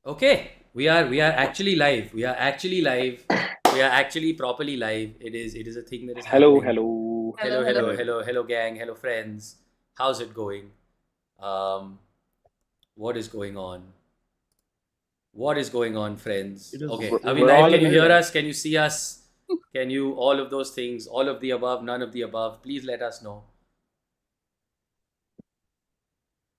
Okay, we are actually live. We are actually live. We are actually properly live. It is a thing that is Hello, happening. hello. Hello, Hello, hello, hello. hello, gang. Hello, friends. How's it going? Um, what is going on? What is going on, friends? It is Okay, are we We're live? all Can you in hear the. us? Can you see us? Can you all of those things? All of the above, none of the above. Please let us know.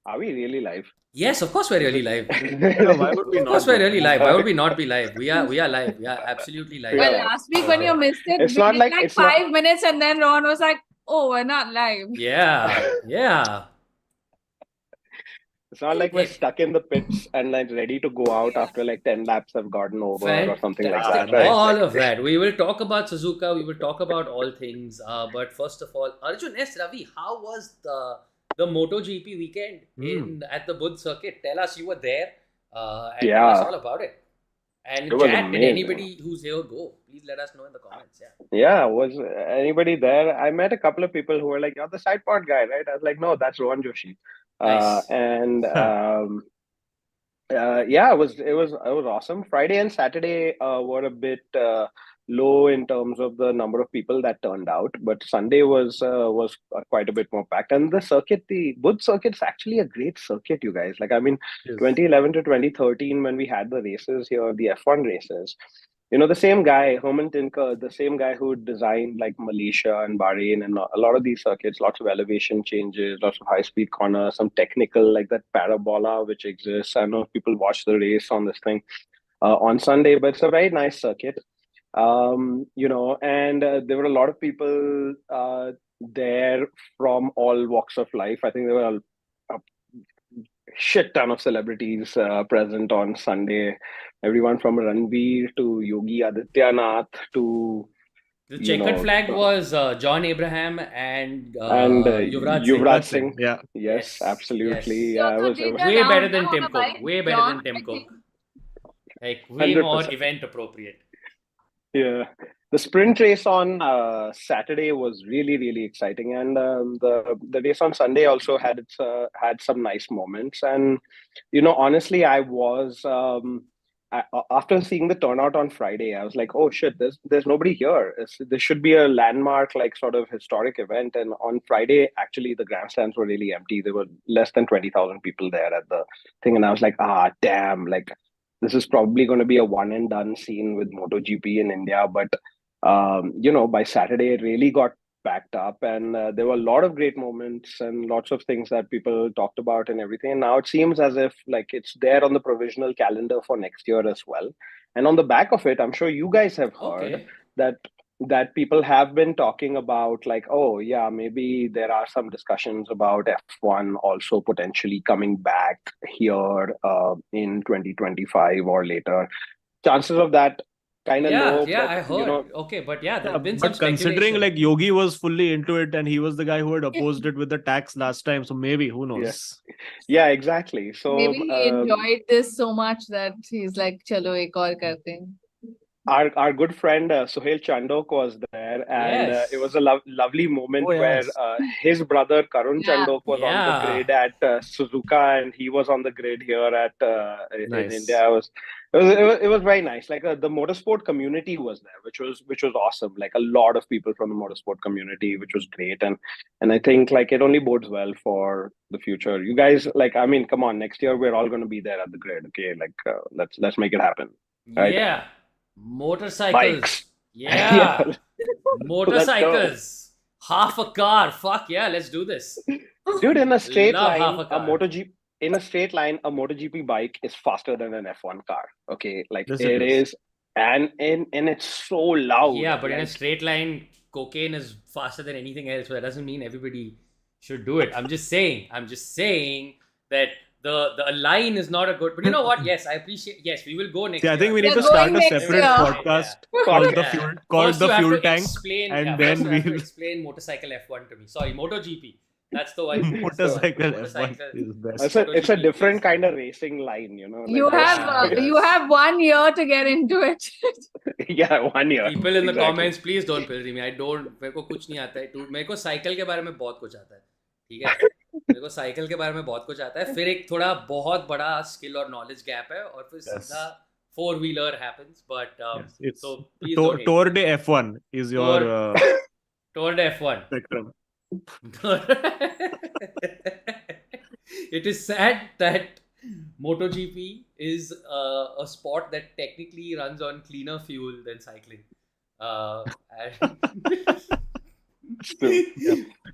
Are we really live? Yes, of course we're really live. Yeah, why would we Of course not we're be? really live. Why would we not be live? We are live. We are absolutely We live. are Well, live. last week when Okay. you missed it, It's we not did like like it's not. 5 minutes and then Ron was like, oh, we're not live. Yeah. It's not like we're Hey, stuck in the pits and like ready to go out Yeah. after like 10 laps have gotten over or something like fantastic. Ah, that, right? nice. All Like, of that. We will talk about Suzuka. We will talk about all things. But first of all, Arjun S. Ravi, how was the MotoGP weekend in at the Budh circuit? Tell us, you were there, and tell us yeah, all about it. And it in was chat, did amazing. anybody who's here go? Please let us know in the comments. Yeah. Yeah, was anybody there? I met a couple of people who were like, "You're the Sidepod guy, right?" I was like, "No, that's Rohan Joshi." Nice. And yeah, it was awesome. Friday and Saturday were a bit low in terms of the number of people that turned out, but Sunday was quite a bit more packed. And the circuit, the Budh circuit's actually a great circuit, you guys. Like, I mean, Yes. 2011 to 2013 when we had the races here, the F1 races. The same guy, Herman Tinker, the same guy who designed like Malaysia and Bahrain and a lot of these circuits, lots of elevation changes, lots of high speed corners, some technical like that parabola which exists. I know people watch the race on this thing on Sunday, but it's a very nice circuit. And there were a lot of people there from all walks of life. I think there were a shit ton of celebrities present on Sunday. Everyone from Ranveer to Yogi Adityanath to The you checkered know flag was John Abraham and and Yuvraj Singh. Yuvraj Yuvraj Singh. Singh. Yeah. Yes, Yes, absolutely. yes. He Yeah, also it did was, the Way better round than on Tim a Cook. bike, Way better John, than Tim I Cook. think. Like way more 100%. event appropriate. Yeah, the sprint race on Saturday was really really exciting, and the race on Sunday also had some nice moments. And honestly, after seeing the turnout on Friday, I was like, oh shit, there's nobody here. This should be a landmark, like sort of historic event. And on Friday, actually, the grandstands were really empty. There were less than 20,000 people there at the thing, and I was like, ah, damn, like this is probably going to be a one and done scene with MotoGP in India. But by Saturday, it really got packed up, and there were a lot of great moments and lots of things that people talked about and everything. And now it seems as if like it's there on the provisional calendar for next year as well. And on the back of it, I'm sure you guys have heard Okay. that people have been talking about like, oh yeah, maybe there are some discussions about F1 also potentially coming back here in 2025 or later. Chances of that kind of Yeah, low, yeah, but I heard. Okay, but yeah, Yeah, there's been some but considering speculation. like Yogi was fully into it and he was the guy who had opposed it with the tax last time, so maybe who yeah, knows? yeah, exactly. So Maybe he enjoyed this so much that he's like, chalo, ek aur karte hain. our good friend Suhail Chandok was there, and it was Yes. a lovely moment Oh where yes. his brother Karun Yeah. Chandok was on the Yeah. grid at Suzuka, and he was on the grid here at in Nice. India. It was very nice. Like the motorsport community was there, which was awesome. Like a lot of people from the motorsport community, which was great, and I think like it only bodes well for the future. You guys, like, I mean, come on, next year we're all going to be there at the grid. Okay, like let's make it happen, right? Yeah. Motorcycles. Bikes. Yeah, Yeah. let's go. Motorcycles. Half a car. Fuck yeah, let's do this. Dude, Love half a car. In a straight line, a MotoGP bike is faster than an F1 car. Okay, like Yes, it it is. is, and it's so loud. Yeah, but in a Like, straight line, cocaine is faster than anything else. So that doesn't mean everybody should do it. I'm just saying. I'm just saying that the line is not a good. But you know what? Yes, I appreciate. Yes, we will go See, next I think year. we need We're to going start a next We will separate year. go. Yeah. podcast fuck Yeah. called First, the you have fuel to tank, explain. and Yeah. First, then you have to we'll explain motorcycle F1 to me. Sorry, MotoGP. That's the one. That's the one. motorcycle F1 Motorcycle. is it's best. a MotoGP different is kind of racing line, like You just have yeah. you That's have 1 year to get into it. yeah, 1 year people in the exactly. comments please don't pillory me. I don't मेरे को कुछ नहीं आता है. मेरे को cycle के बारे में बहुत कुछ आता है. ठीक है. मेरे को साइकिल के बारे में बहुत कुछ आता है, फिर एक थोड़ा बहुत बड़ा स्किल और नॉलेज गैप है, और फिर सीधा Yes. 4-wheeler happens. But Yes. It's so please don't hate Tour me. de F1 is Tour your Tour de F1. spectrum. It is sad that MotoGP is a sport that technically runs on cleaner fuel than cycling. And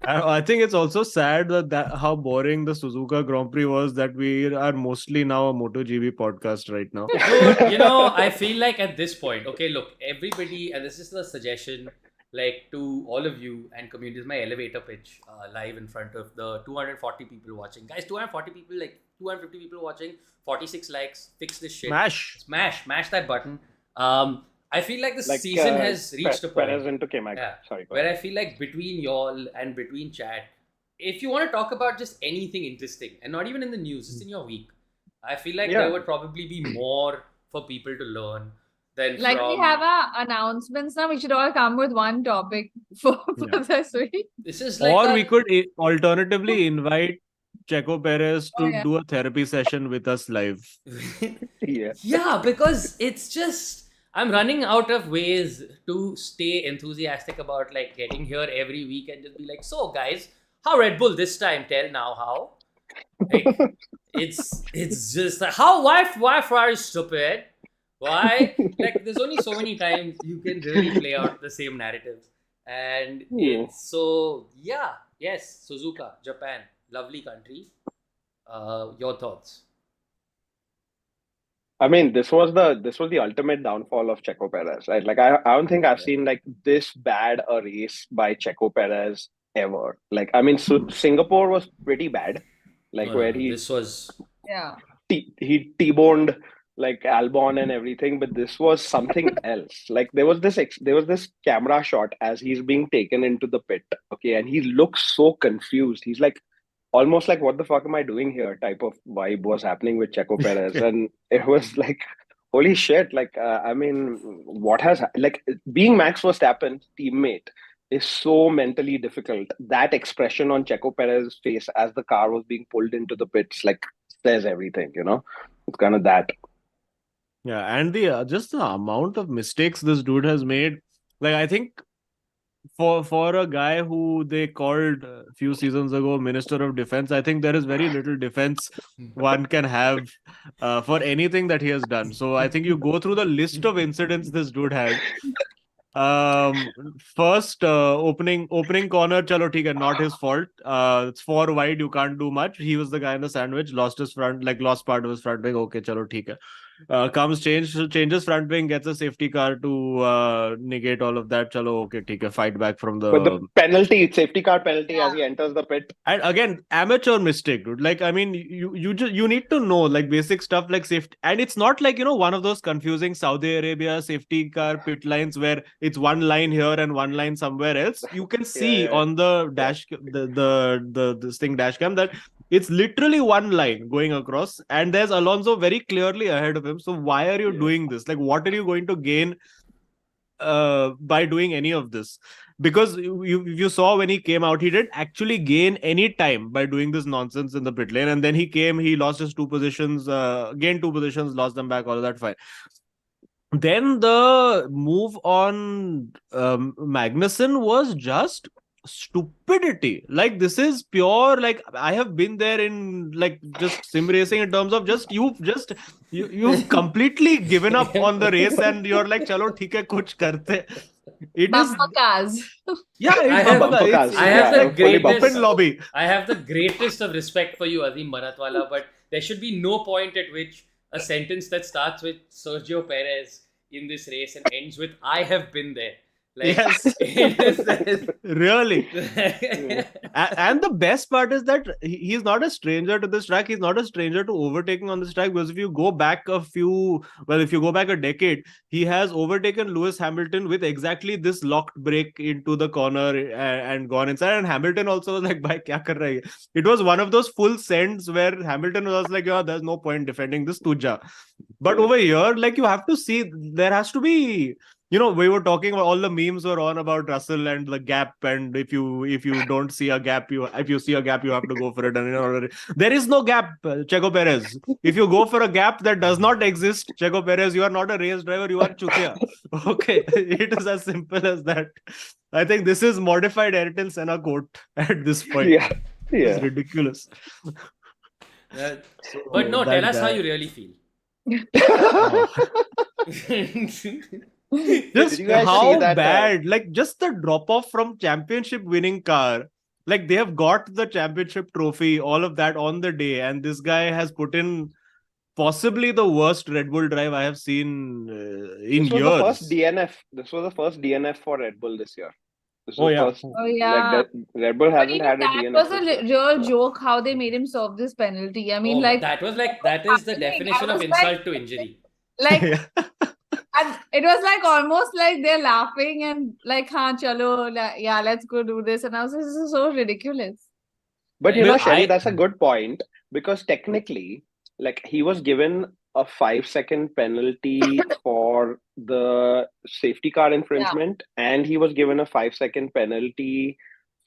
I think it's also sad that how boring the Suzuka Grand Prix was, that we are mostly now a MotoGP podcast right now. Dude, I feel like at this point, okay, look, everybody, and this is the suggestion, like to all of you and community, this is my elevator pitch live in front of the 240 people watching. Guys, 240 people, like 250 people watching, 46 likes, fix this shit. Smash that button. I feel like the season has reached a point. Perez into K-Mag. Yeah, Sorry. where I feel like between y'all and between chat, if you want to talk about just anything interesting, and not even in the news, just in your week, I feel like there would probably be more for people to learn than Like we have our announcements now. We should all come with one topic for this week. This is like or we could alternatively invite Checo Perez to do a therapy session with us live. Yeah, because it's just I'm running out of ways to stay enthusiastic about like getting here every week and just be like, so guys, how Red Bull this time? Tell now how. Like, it's just like, why Ferrari stupid? Why? Like, there's only so many times you can really play out the same narrative. And it's so, yes, Suzuka, Japan, lovely country. Your thoughts? I mean, this was the ultimate downfall of Checo Perez, right? Like, I don't think I've seen like this bad a race by Checo Perez ever. Like, I mean, Singapore was pretty bad, like this was he T-boned like Albon and everything, but this was something else. Like, there was this camera shot as he's being taken into the pit, okay, and he looks so confused. He's like, almost like, what the fuck am I doing here type of vibe was happening with Checo Perez. And it was like, holy shit. Like, I mean, what has, like, being Max Verstappen's teammate is so mentally difficult. That expression on Checo Perez's face as the car was being pulled into the pits, like, says everything, It's kind of that. Yeah, and the just the amount of mistakes this dude has made. Like, I think for a guy who they called a few seasons ago Minister of Defense, I think there is very little defense one can have for anything that he has done. So I think you go through the list of incidents this dude had. First, opening corner, chalo theek hai, not his fault. It's 4 wide, you can't do much. He was the guy in the sandwich, lost part of his front wing. Okay, chalo theek hai. Changes front wing, gets a safety car to negate all of that. Chalo, okay, theek hai, fight back from the... But the safety car penalty as he enters the pit. And again, amateur mistake, dude. Like, I mean, you need to know like basic stuff like safety. And it's not like, one of those confusing Saudi Arabia safety car pit lines where it's one line here and one line somewhere else. You can see on the dash, this thing dash cam, that it's literally one line going across, and there's Alonso very clearly ahead of him. So why are you doing this? Like, what are you going to gain by doing any of this? Because you saw when he came out, he didn't actually gain any time by doing this nonsense in the pit lane. And then he lost his 2 positions, gained 2 positions, lost them back, all of that, fine. Then the move on Magnussen was just stupidity. Like, this is pure, like, I have been there in like just sim racing in terms of just you've completely given up on the race and you're like, chalo theek hai, kuch karte. It bumper is cars. Yeah, I have the greatest of respect for you, Azim Banatwala, but there should be no point at which a sentence that starts with Sergio Perez in this race and ends with I have been there. Like, yes. Really. And the best part is that he's not a stranger to this track. He's not a stranger to overtaking on this track, because if you go back a decade, he has overtaken Lewis Hamilton with exactly this locked brake into the corner and gone inside. And Hamilton also was like, bhai, kya kar raha hai? It was one of those full sends where Hamilton was like, yeah, there's no point defending this, tuja. But over here, like, you have to see, there has to be we were talking about all the memes were on about Russell and the gap, and if you don't see a gap, if you see a gap, you have to go for it. And there is no gap, Checo Perez. If you go for a gap that does not exist, Checo Perez, you are not a race driver, you are chutia. Okay, it is as simple as that. I think this is modified Ayrton Senna quote at this point. Yeah. It's ridiculous. But no, tell us how you really feel. Just you guys how see that, bad, like just the drop off from championship winning car. Like they have got the championship trophy, all of that on the day, and this guy has put in possibly the worst Red Bull drive I have seen in This was years. the first DNF. This was the first DNF for Red Bull this year. This was first. Oh yeah. Like Red Bull But hasn't even had a that DNF. was a this year. real joke how they made him serve this penalty. I mean, Oh, like that is the definition of was insult like- to injury. like and it was like almost like they're laughing and like, "Haan, chalo, yeah, let's go do this." And I was like, this is so ridiculous. But you No, know, Shelly, I- that's a good point because technically, like he was given a 5-second penalty for the safety car infringement, and he was given a 5-second penalty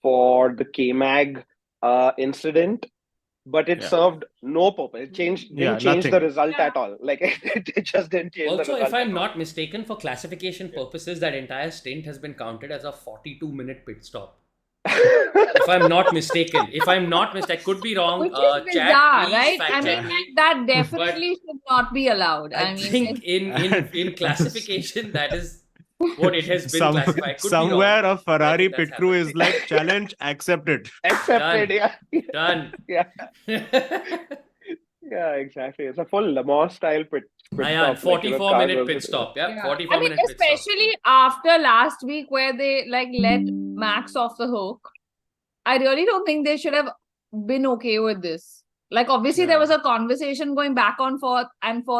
for the K-Mag incident. But it Yeah. served no purpose. It didn't change nothing. the result Yeah. at all. Like it just didn't change the Also, result. if I'm at all. not mistaken, for classification purposes, that entire stint has been counted as a 42-minute pit stop. If I'm not mistaken, I could be wrong. Which is Chat, bizarre, please right? fact I check mean, me. like, that definitely should not be allowed. I mean, think in classification that is what it has been classified. Could somewhere be wrong. a Ferrari that's pit crew is happened. like challenge accepted. Accepted, yeah. Done. Yeah. Yeah, exactly. It's a full Le Mans style pit Ayan, stop. 44-minute pit stop. Yeah, yeah. 44 I mean, minute pit stop. especially after last week where they like let Max off the hook, I really don't think they should have been okay with this. Like, obviously, there Yeah. was a conversation going back and forth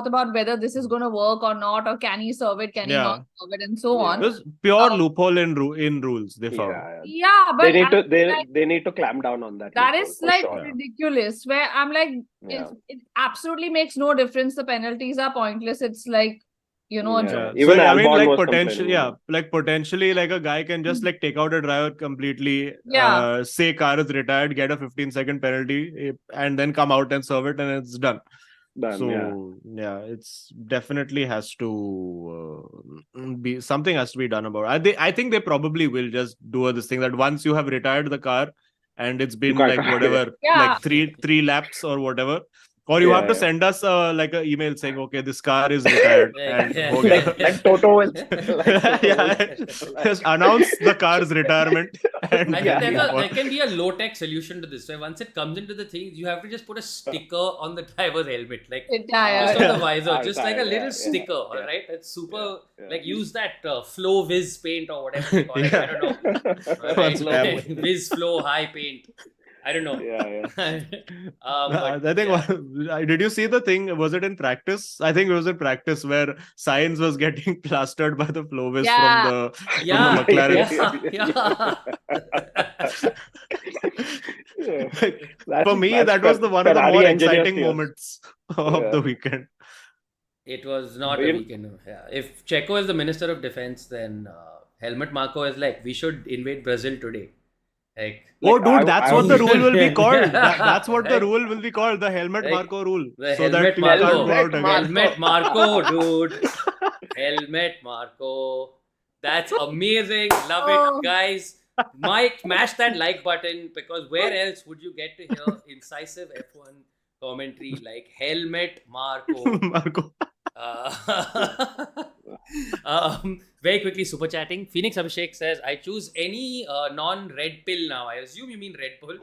about whether this is going to work or not, or can he serve it, can he Yeah. not serve it, and so Yeah. on. It was pure loophole in rules they found. Yeah. Yeah, but They need to like, they need to clamp down on that. that loophole, is for like sure. ridiculous. Where I'm like, Yeah. it absolutely makes no difference. The penalties are pointless. It's like, a Yeah. joke. Even so, I mean, Albon like was potentially, complaining. potentially, like a guy can just like take out a driver completely, Yeah. say car is retired, get a 15-second penalty, and then come out and serve it, and it's done. Done, So yeah. it's definitely has to be something has to be done about it. I think they probably will just do this thing that once you have retired the car and it's been can't like come- whatever, Yeah. like three laps or whatever. Or you Yeah, have to yeah. send us like an email saying, okay, this car is retired. and Yeah. ho gaya. Like Toto will Yeah, just announce the car's retirement. And I Yeah, think yeah. there can be a low-tech solution to this. So once it comes into the thing, you have to just put a sticker on the driver's helmet, like Tire. just on Yeah. the visor, just like a Tire, little yeah, sticker, yeah. all right? That's super. Yeah. Like use that Flow Viz paint or whatever you call it. I don't know. All right? Flow. Like, Viz Flow High Paint. I don't know. Yeah, But, I think yeah. did you see the thing? Was it in practice? I think it was in practice where Sainz was getting plastered by the Flovis Yeah. from the Yeah, McLaren. yeah. For me, that was one of the Ferrari more engineers exciting here. moments of Yeah. the weekend. It was not But a you- weekend. Yeah. If Checo is the Minister of Defense, then Helmut Marko is like, we should invade Brazil today. Like, Oh, Like, dude, that's what the rule will be called. Yeah. That's what the Right. rule will be called, the Helmet Right. Marco rule. The So that Helmet people can't Marco. go out again. Helmet Marco, dude. Helmet Marco. That's amazing. Love Oh. it, guys. Mike, smash that like button because where else would you get to hear incisive F1 commentary like Helmet Marco? Marco. Very quickly, super chatting. Phoenix Abhishek says, I choose any non-red pill now. I assume you mean Red Bull.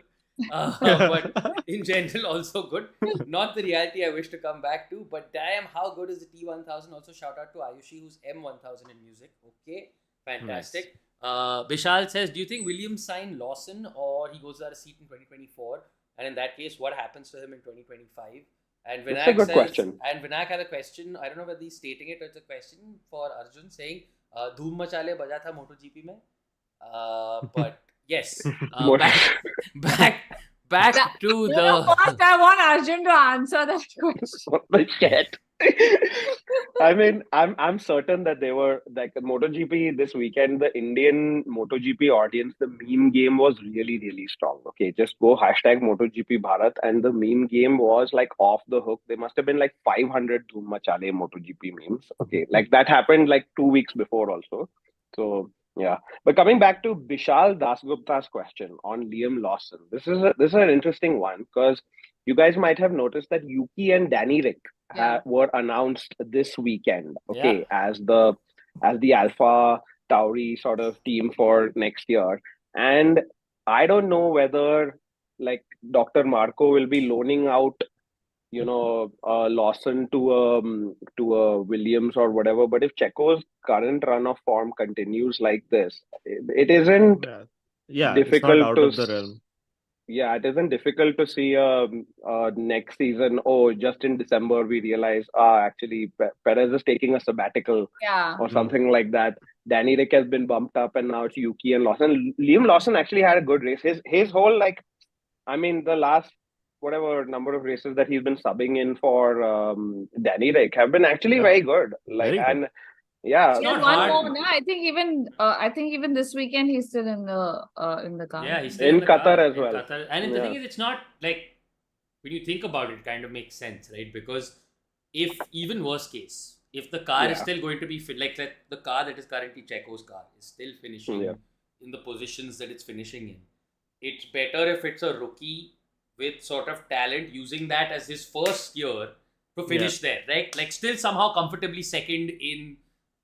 But in general, also good. Not the reality I wish to come back to, but damn, how good is the T1000? Also, shout out to Ayushi, who's M1000 in music. Okay, fantastic. Vishal says, do you think Williams sign Lawson or he goes out a seat in 2024? And in that case, what happens to him in 2025? And That's Vinayak a good says, question. and Vinayak had a question. I don't know whether he's stating it or it's a question for Arjun saying, "Dhoom machale baja tha MotoGP mein." But yes, back to the. First, I want Arjun to answer that question. Shit. I mean, I'm certain that they were like MotoGP this weekend. The Indian MotoGP audience, the meme game was really, really strong. Okay, just go hashtag MotoGP Bharat, and the meme game was like off the hook. There must have been like 500 Dhoom Machale MotoGP memes. Okay, like that happened like 2 weeks before also. So yeah, but coming back to Bishal Dasgupta's question on Liam Lawson, this is an interesting one because you guys might have noticed that Yuki and Danny Rick Yeah. were announced this weekend, Yeah. as the Alpha Tauri sort of team for next year. And I don't know whether like Dr. Marco will be loaning out, Lawson to a Williams or whatever. But if Checo's current run of form continues like this, it isn't Yeah, it's not difficult out to of the realm. yeah, it isn't difficult to see next season. Oh, just in December we realize, actually Perez is taking a sabbatical Yeah. or something like that. Danny Rick has been bumped up, and now it's Yuki and Lawson. Liam Lawson actually had a good race. His whole I mean, the last whatever number of races that he's been subbing in for Danny Rick have been actually Yeah. very good. Very good. And yeah, It's not There's one hard. more. No, I think even this weekend he's still in the car. Yeah, he's still In the Qatar car, as well. Qatar. And the Yeah. thing is, it's not like when you think about it, kind of makes sense, right? Because if even worst case, if the car is Yeah. still going to be the car that is currently Checo's car is still finishing Yeah. in the positions that it's finishing in, it's better if it's a rookie with sort of talent using that as his first year to finish there, right? Like still somehow comfortably second in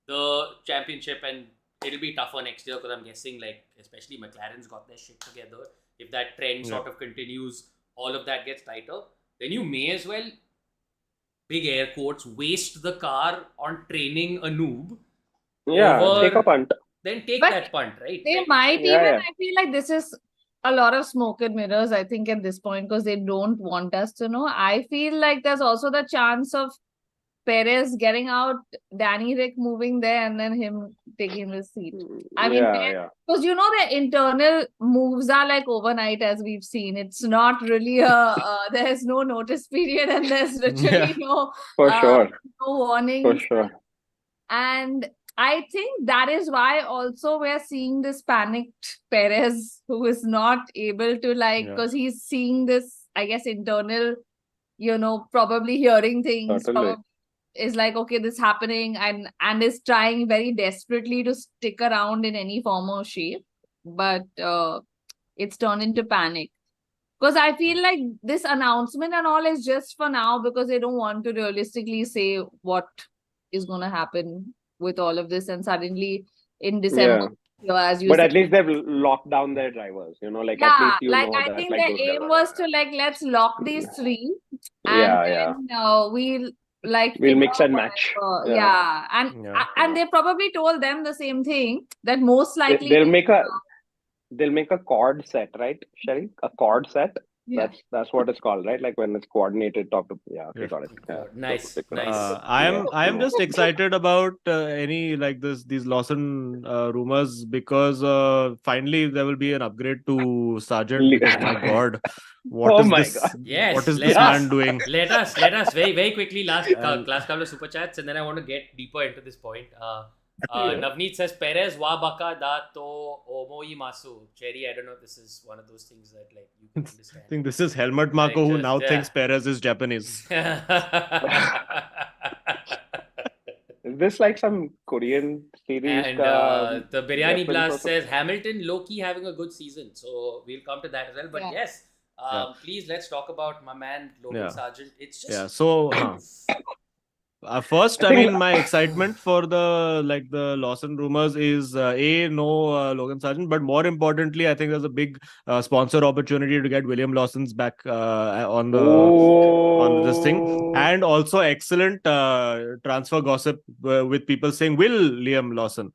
the championship, and it'll be tougher next year because I'm guessing like especially McLaren's got their shit together. If that trend sort of continues, all of that gets tighter, then you may as well, big air quotes, waste the car on training a noob. Yeah, over- take a punt. Then take But that punt, right? They Like, might Yeah, even, yeah. I feel like this is a lot of smoke and mirrors, I think, at this point, because they don't want us to know. I feel like there's also the chance of Perez getting out, Danny Rick moving there, and then him taking his seat. I mean, yeah. because their internal moves are like overnight, as we've seen. It's not really there's no notice period, and there's literally For sure. no warning. For sure. And I think that is why also we're seeing this panicked Perez, who is not able to because he's seeing this, I guess, internal, probably hearing things. Certainly. Probably is like, okay, this happening, and is trying very desperately to stick around in any form or shape. But it's turned into panic. Because I feel like this announcement and all is just for now, because they don't want to realistically say what is going to happen with all of this, and suddenly in December, as you But said, at least they've locked down their drivers, at least I that think like the those aim guys was are- to let's lock these three, and Yeah, then we'll We'll figure mix and out match. whatever. And they probably told them the same thing, that most likely They'll make a chord set, right, Sherry? A chord set. Yeah. That's what it's called, right? Like when it's coordinated, got it. Yeah. Nice. I am just excited about any like these Lawson rumors, because finally there will be an upgrade to Sargeant. Because my God, what is my this? God. Yes, What is let this us- man doing? Let us very, very quickly last couple of super chats, and then I want to get deeper into this point. Navneet says Perez wa baka da to omoi masu. Cherry, I don't know if this is one of those things that like you can understand. I think this is Helmut Marko, who just- now yeah. thinks Perez is Japanese. Is this like some Korean series? And ka the Biryani reference or Blast something? says Hamilton low-key having a good season. So we'll come to that as well. But Yeah. yes, please let's talk about my man Logan Yeah. Sargeant. It's just Yeah. So first, I I think- mean, my excitement for the Lawson rumors is Logan Sargeant, but more importantly, I think there's a big sponsor opportunity to get William Lawson's back on this thing, and also excellent transfer gossip with people saying, will Liam Lawson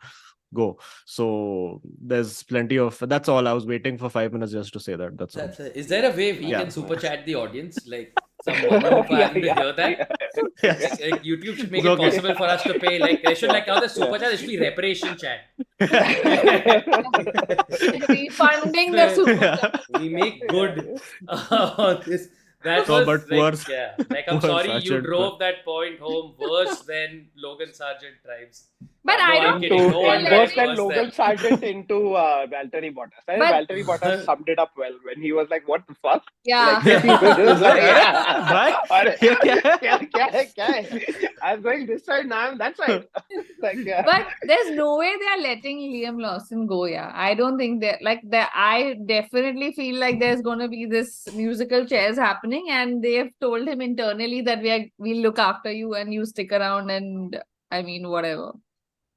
go? So there's plenty of that's all. I was waiting for 5 minutes just to say that. That's all. Is there a way we Yeah. can super chat the audience? Like someone who having to hear that? Yes. Like, YouTube should make It's it okay. possible for us to pay. Like they should now the super chat. There should be reparation chat. refunding the super. We make good on this. That So, was but I'm poor sorry you Sargeant, drove that point home worse than Logan Sargeant drives. But No, I I'm don't kidding. think No they're one Worse drives than worse Logan than. Sargeant into Valtteri Bottas. I think But- Valtteri Bottas summed it up well when he was like, "What the fuck?" Yeah. Like, he was just like, Bhai, "Yeah, kya- kya? I'm going this side now. I'm that side." Like, yeah. But there's no way they're letting Liam Lawson go, yeah. I don't think I definitely feel like there's gonna be this musical chairs happening, and they have told him internally that we'll look after you and you stick around, and I mean whatever.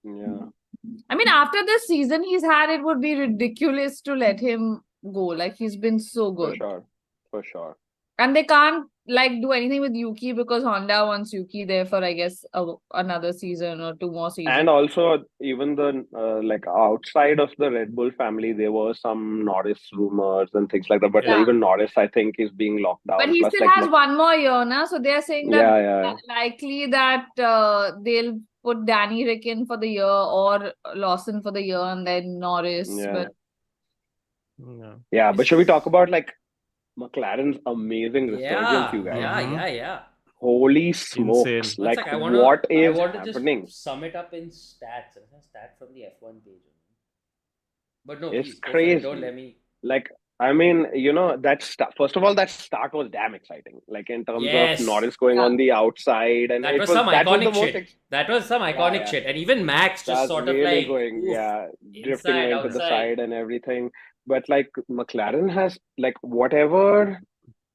Yeah. I mean, after this season he's had, it would be ridiculous to let him go. Like, he's been so For good. sure. And they can't do anything with Yuki because Honda wants Yuki there for, I guess, another season or 2 more seasons. And also, even the like outside of the Red Bull family, there were some Norris rumors and things like that. But Yeah. even Norris, I think, is being locked down. But he Plus, still like, has 1 more year now, so they're saying that Yeah. likely that they'll put Danny Rick in for the year or Lawson for the year and then Norris. Yeah. But Yeah. But should we talk about like McLaren's amazing resurgence, you guys? Yeah. Holy smokes! Insane. Like, I what is want to happening? just sum it up in stats. There's a stat from the F1 page. But no, It's please, go for it. crazy. Don't let me. Like, I mean, first of all, that start was damn exciting. Like, in terms Yes. of Norris going on the outside, and That it was some iconic the most shit. That was some iconic yeah. shit. And even Max just That's sort of really like going, oof, drifting inside, into the outside. side and everything. But like McLaren has like whatever,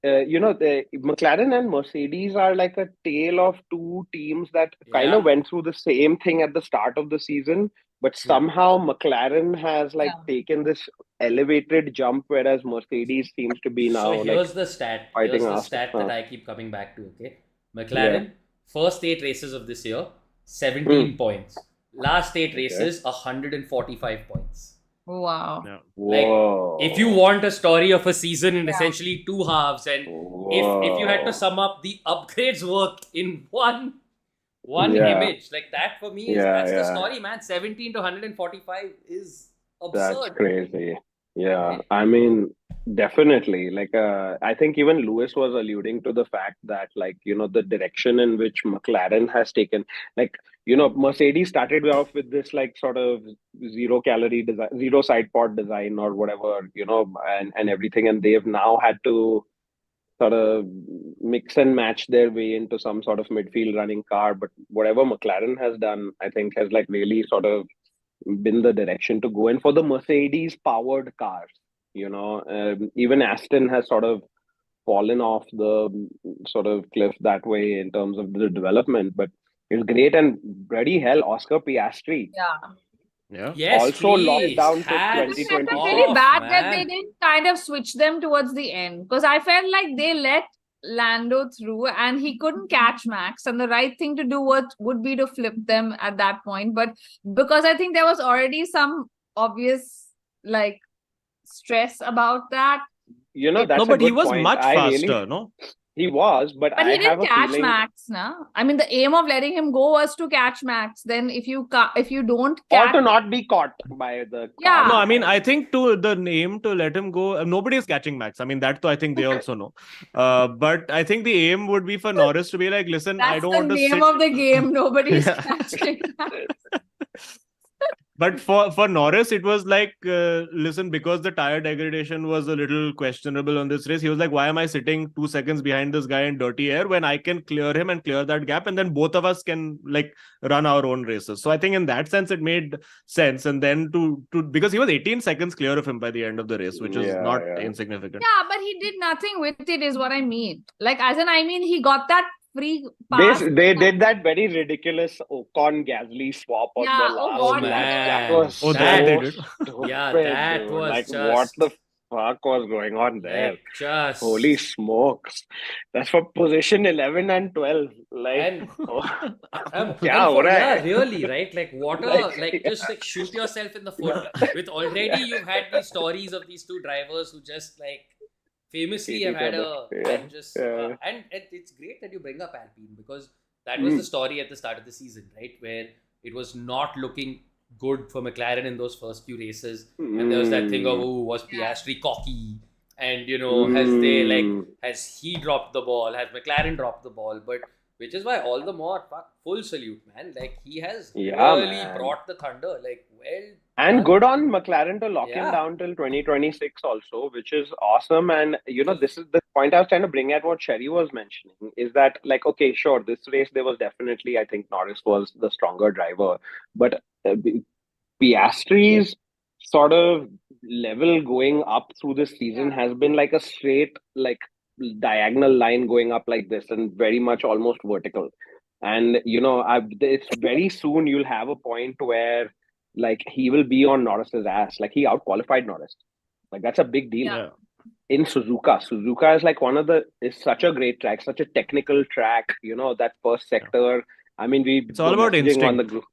the McLaren and Mercedes are like a tale of two teams that kind of went through the same thing at the start of the season, but somehow McLaren has like taken this elevated jump, whereas Mercedes seems to be now So here's like the stat. fighting Here's the us. stat that I keep coming back to. Okay, McLaren first 8 races of this year, 17 points. Last 8 races, 145 points. wow. Yeah. Whoa. Like, if you want a story of a season in essentially 2 halves, and if you had to sum up the upgrades worked in one image, like that for me is that's the story, man. 17 to 145 is absurd. That's crazy. Yeah, I mean, definitely. Like, I think even Lewis was alluding to the fact that, like, the direction in which McLaren has taken, like, Mercedes started off with this, like, sort of zero calorie design, zero side pod design or whatever, and everything. And they've now had to sort of mix and match their way into some sort of midfield running car. But whatever McLaren has done, I think has like really sort of been the direction to go. And for the Mercedes powered cars, even Aston has sort of fallen off the sort of cliff that way in terms of the development. But it's great, and bloody hell, Oscar Piastri. Yeah. Yes, Also locked please. down to Hats 2024. It's really bad off, that they man. didn't kind of switch them towards the end, because I felt like they let Lando through and he couldn't catch Max, and the right thing to do would be to flip them at that point. But because I think there was already some obvious like stress about that. That's No, a but he good was point. much I faster, really, no? he was, but But I he have didn't a catch feeling. Max, na? I mean, the aim of letting him go was to catch Max. Then if you don't Or catch, to not be caught by the Yeah. car. No, I mean, I think to the aim to let him go, nobody is catching Max. I mean, that I think they also know. But I think the aim would be for Norris to be like, listen, I that's don't the want to name sit. of the game. Nobody's Yeah. catching Max. But for Norris, it was like, listen, because the tire degradation was a little questionable on this race, he was like, why am I sitting 2 seconds behind this guy in dirty air when I can clear him and clear that gap, and then both of us can like run our own races. So I think in that sense, it made sense. And then to because he was 18 seconds clear of him by the end of the race, which is not insignificant. Yeah, but he did nothing with it, is what I mean. Like, he got that free pass. They did that very ridiculous Ocon Gasly swap on Yeah, the oh last God, lap. man. That was Oh, so that they did. stupid, Yeah, that dude. was like just what the fuck was going on there? like just Holy smokes! That's for position 11 and 12. Like, and kya really, right? Like what just like shoot yourself in the foot. With already you've had these stories of these two drivers who just like famously have had and it's great that you bring up Alpine, because that was the story at the start of the season, right? Where it was not looking good for McLaren in those first few races, and there was that thing of was Piastri cocky, And has he dropped the ball? Has McLaren dropped the ball? But which is why all the more full salute, man. Like he has really brought the thunder. Like and good on McLaren to lock him Yeah. down till 2026 also, which is awesome. And this is the point I was trying to bring at what Sherry was mentioning, is that like, okay, sure, this race there was definitely, I think Norris was the stronger driver, but Piastri's sort of level going up through this season has been like a straight, like diagonal line going up like this, and very much almost vertical. And it's very soon you'll have a point where like he will be on Norris's ass. Like he outqualified Norris. Like that's a big deal. Yeah. In Suzuka. Suzuka is like is such a great track, such a technical track. That first sector. I mean, It's all about instinct. on the group.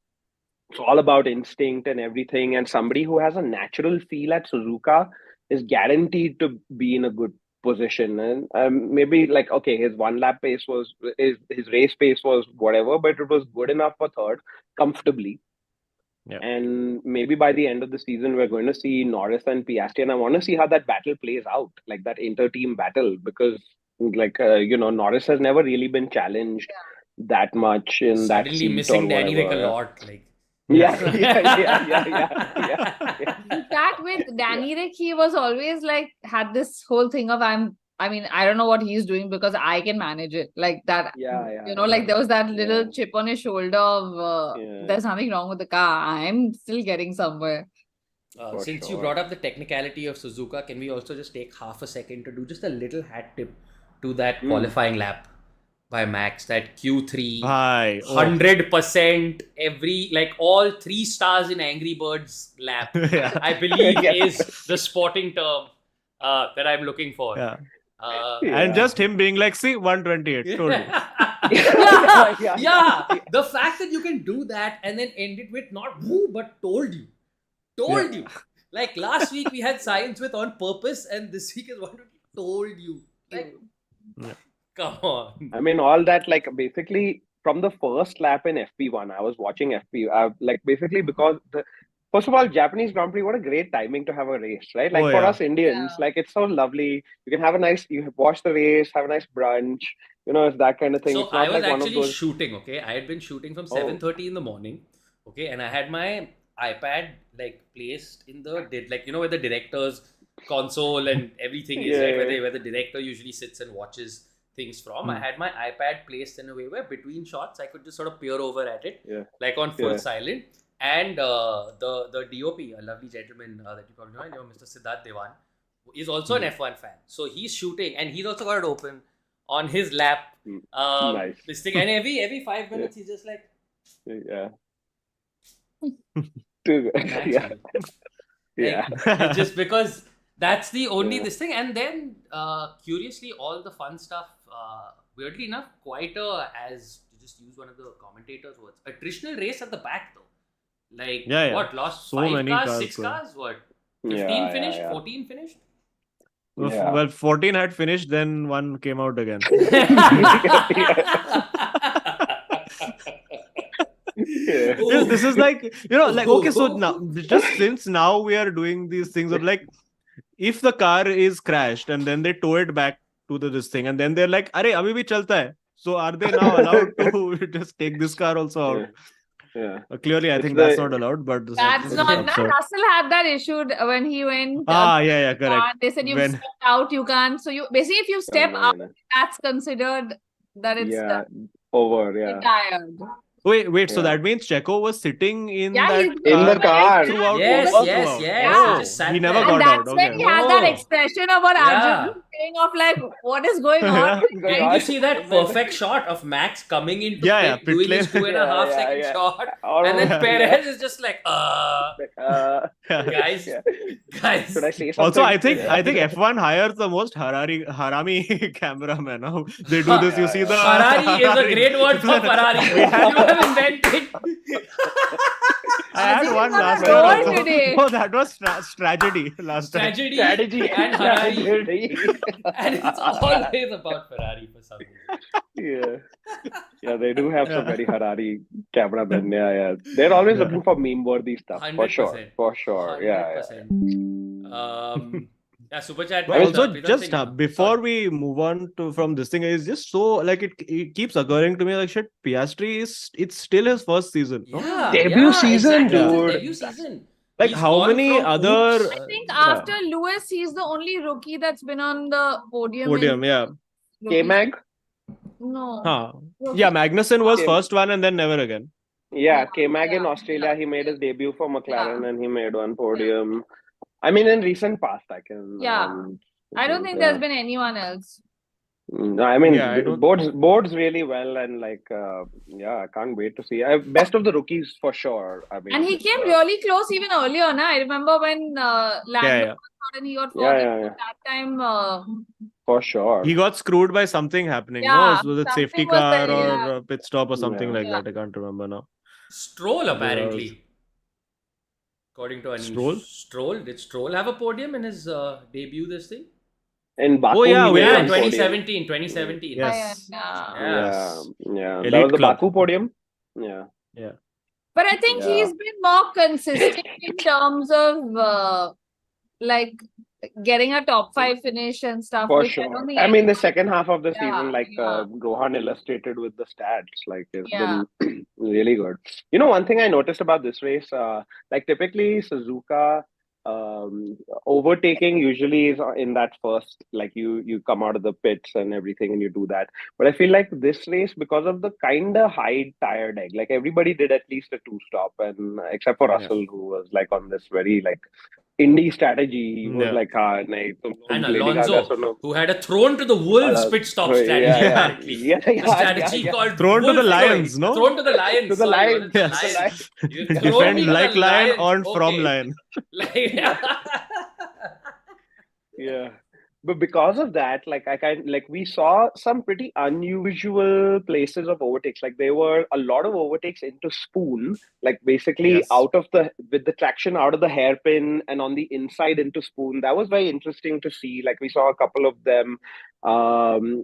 It's all about instinct and everything. And somebody who has a natural feel at Suzuka is guaranteed to be in a good position. And maybe like, okay, his his race pace was whatever, but it was good enough for third comfortably. Yeah. And maybe by the end of the season, we're going to see Norris and Piastri, and I want to see how that battle plays out, like that inter-team battle, because like Norris has never really been challenged that much in that suddenly seat missing or Danny Rick a whatever. lot. Like Yeah. In fact, with Danny Rick, he was always like had this whole thing of I don't know what he's doing because I can manage it. Like that, like there was that little chip on his shoulder of there's nothing wrong with the car. I'm still getting somewhere. Since you brought up the technicality of Suzuka, can we also just take half a second to do just a little hat tip to that qualifying lap by Max, that Q3, 100% every, like all 3 stars in Angry Birds lap, I believe is the sporting term that I'm looking for. Yeah. And just him being like, see, 128, told you. Yeah. The fact that you can do that and then end it with not woo, but told you. Like last week we had Sainz with on purpose, and this week is 128, told you. Like, come on. I mean, all that, like basically from the first lap in FP1, I was watching like basically because first of all, Japanese Grand Prix, what a great timing to have a race, right? Like for us Indians, like it's so lovely. You can you watch the race, have a nice brunch, it's that kind of thing. So it's not I was like actually one of those... shooting, okay? I had been shooting from 7:30 in the morning, okay? And I had my iPad like placed in the, like, where the director's console and everything is, right? Where the director usually sits and watches things from. I had my iPad placed in a way where between shots I could just sort of peer over at it, like on full silent. And the DOP, a lovely gentleman that you probably know, Mr. Siddharth Devan, is also an F1 fan. So he's shooting, and he's also got it open on his lap. Nice. This thing, and every 5 minutes he's just like, just because that's the only this thing. And then curiously, all the fun stuff, weirdly enough, quite as to just use one of the commentators' words, attritional race at the back though. Like what, lost so 5 cars, 6 cars, what, 15 finished, 14 finished? Well, 14 had finished, then one came out again. This is like, like, okay, so now, just since now we are doing these things of like, if the car is crashed and then they tow it back to this thing, and then they're like, "Arey, abhi bhi chalta hai." So are they now allowed to just take this car also out? Clearly, I think that's not allowed, but that's not. Russell had that issue when he went. Correct. They said you step out, you can't. So you basically, if you step out, that's considered that it's over. Retired. Wait. So that means Checo was sitting in the car throughout. Yes. He never got out. That's when he had that expression of what Arjun saying of like, what is going on? And you see that perfect shot of Max coming into pit, doing his 2.5 second shot, and then Perez is just like, guys. Should I say something? Also, I think F1 hires the most harami cameraman. Now they do this. You see the Harari is a great word for Ferrari. Invented. I had one last year today. Oh, that was tragedy last time. Tragedy and Harari. And it's always about Ferrari for some reason. Yeah, they do have some very Harari cameramen. Yeah. They're always looking for meme-worthy stuff. 100%. For sure. 100%. Yeah, super chat. But also, Pritam just Singh, before sorry. we move on from this thing, it's just so like it keeps occurring to me like shit. Piastri it's still his first season, no? Yeah, Debut season, exactly. It's his dude. debut season. Like He's how gone many from other oops, I think yeah, after Lewis, he's the only rookie that's been on the podium. podium? Yeah, K-Mag? No. huh? Rookie. Yeah, Magnussen was K- first one and then never again. Yeah, K-Mag in Yeah. Australia, he made his debut for McLaren Yeah. and he made one podium. I mean, in recent past, I can. Yeah. I don't think yeah. there's been anyone else. I mean, Yeah, I don't. boards really well, and like, yeah, I can't wait to see. Best of the rookies for sure. I mean, And he came really close even earlier. Na? I remember when Lando Yeah. was out and he got 40. Yeah. That time, For sure. He got screwed by something happening. Yeah, No, was it something safety was car there, or yeah. a pit stop or something Yeah. like that? I can't remember now. Stroll was- apparently. According to Anish. Stroll? Did Stroll have a podium in his debut this thing? In Baku, Oh, yeah, he made Yeah, one podium. 2017. Yes. Yeah. Yeah. Elite That was the club. Baku podium. Yeah. But I think Yeah. he's been more consistent in terms of like getting a top 5 finish and stuff. For which I sure. don't think I mean, the anyone- second half of the Yeah, season, like yeah. Rohan illustrated with the stats, like it's Yeah. been really good. You know, one thing I noticed about this race, like typically Suzuka overtaking usually is in that first, like you come out of the pits and everything and you do that. But I feel like this race, because of the kind of high tire deck, like everybody did at least a 2-stop, and except for Yeah. Russell, who was like on this very like indie strategy. He was Yeah. like, nahi, tum log And Lady Gaga Alonso, suno." who had a thrown to the wolves pit stop strategy, apparently. Yeah, The strategy called Thrown to the wolf lions, no? Thrown to the lions. To the sorry, lions, wasn't it? Yes. The the lions. You've lions. thrown me Defend to like the lion lions. or from Okay. lion. Like, Yeah. But because of that, like we saw some pretty unusual places of overtakes. Like there were a lot of overtakes into spoon, like basically Yes. with the traction out of the hairpin and on the inside into spoon. That was very interesting to see. Like we saw a couple of them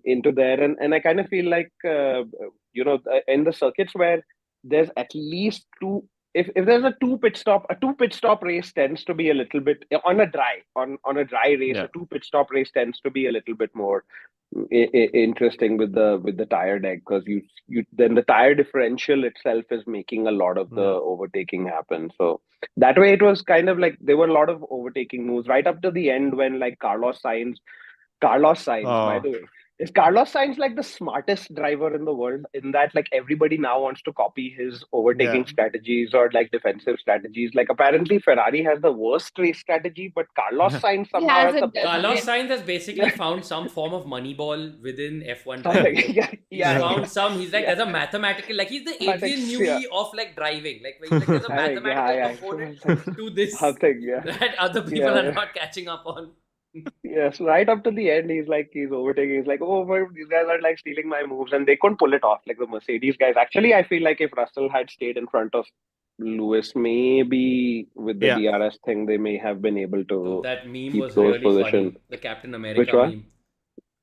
into there, and I kind of feel like in the circuits where there's at least two. If there's a two pit stop race tends to be a little bit on a dry race. Yeah. A 2 pit stop race tends to be a little bit more interesting with the tire deck, because you then the tire differential itself is making a lot of the overtaking happen. So that way it was kind of like there were a lot of overtaking moves right up to the end when like Carlos Sainz, by the way. Is Carlos Sainz like the smartest driver in the world, in that like everybody now wants to copy his overtaking strategies or like defensive strategies? Like apparently Ferrari has the worst race strategy, but Carlos Sainz somehow has has the it best. Carlos Sainz has basically found some form of money ball within F1 Something. driving. He's found some. He's like, Yeah. there's a mathematical, like he's the Mathematics, Adrian Newey of like driving. Like there's a mathematical component to this Something, that other people are not catching up on. Yes, right up to the end, he's overtaking. He's like, oh, but these guys are like stealing my moves, and they couldn't pull it off. Like the Mercedes guys. Actually, I feel like if Russell had stayed in front of Lewis, maybe with the DRS thing, they may have been able to. So that meme keep was those really position. funny. The Captain America Which one? meme,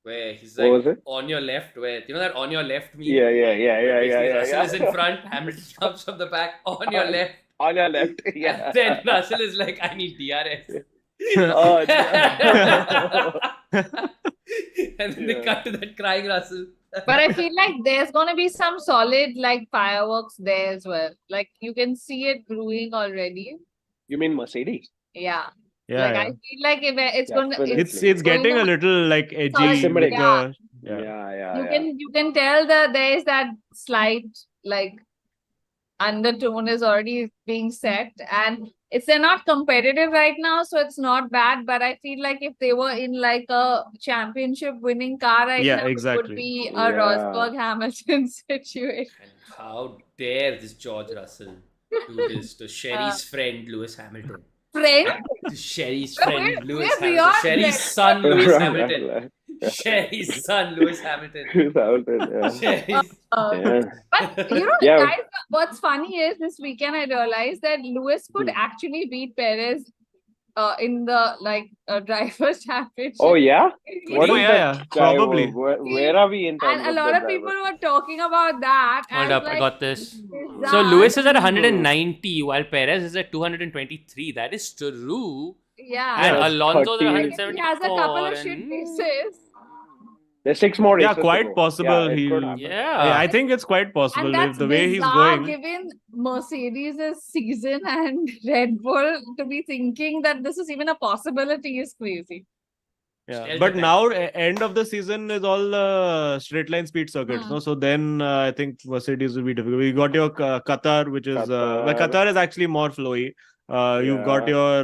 where he's What was like it? on your left, where you know that on your left meme. Yeah. Russell is in front, Hamilton comes from the back. On your left. On your left, yeah. And then Russell is like, I need DRS. Oh, And then they cut to that crying Russell. But I feel like there's gonna be some solid like fireworks there as well. Like you can see it brewing already. You mean Mercedes? Yeah. Yeah, Like I feel like it's gonna Definitely. it's getting a little like edgy. Simmering. With you can tell that there is that slight like undertone is already being set, and they're not competitive right now, so it's not bad. But I feel like if they were in like a championship winning car right now, it would be a Rosberg Hamilton situation. And how dare this George Russell do this to Sherry's friend Lewis Hamilton? Friend? To Sherry's friend Lewis we're Hamilton. beyond Sherry's son Lewis Hamilton. Sherry's son Lewis Hamilton. Sherry's. But you know, guys, what's funny is this weekend I realized that Lewis could actually beat Perez in the drivers' championship. Oh yeah? What is that guy? Probably. Where are we in terms And a lot of people were talking about that. Hold up, I got this. Is So that- Lewis is at 190 while Perez is at 223. That is true. Yeah. And That's Alonso's 30. I guess he has a couple 174 of shit and races. There's 6 more races Yeah, to quite go. possible. Yeah, it could He'll. happen. yeah. I think it's quite possible And if that's the way he's bizarre going. given Mercedes' season and Red Bull to be thinking that this is even a possibility is crazy. Yeah, Stealth but attack. now end of the season is all straight line speed circuits, Hmm. no? So then I think Mercedes will be difficult. We got your Qatar, which is well, Qatar is actually more flowy. You've got Yeah. your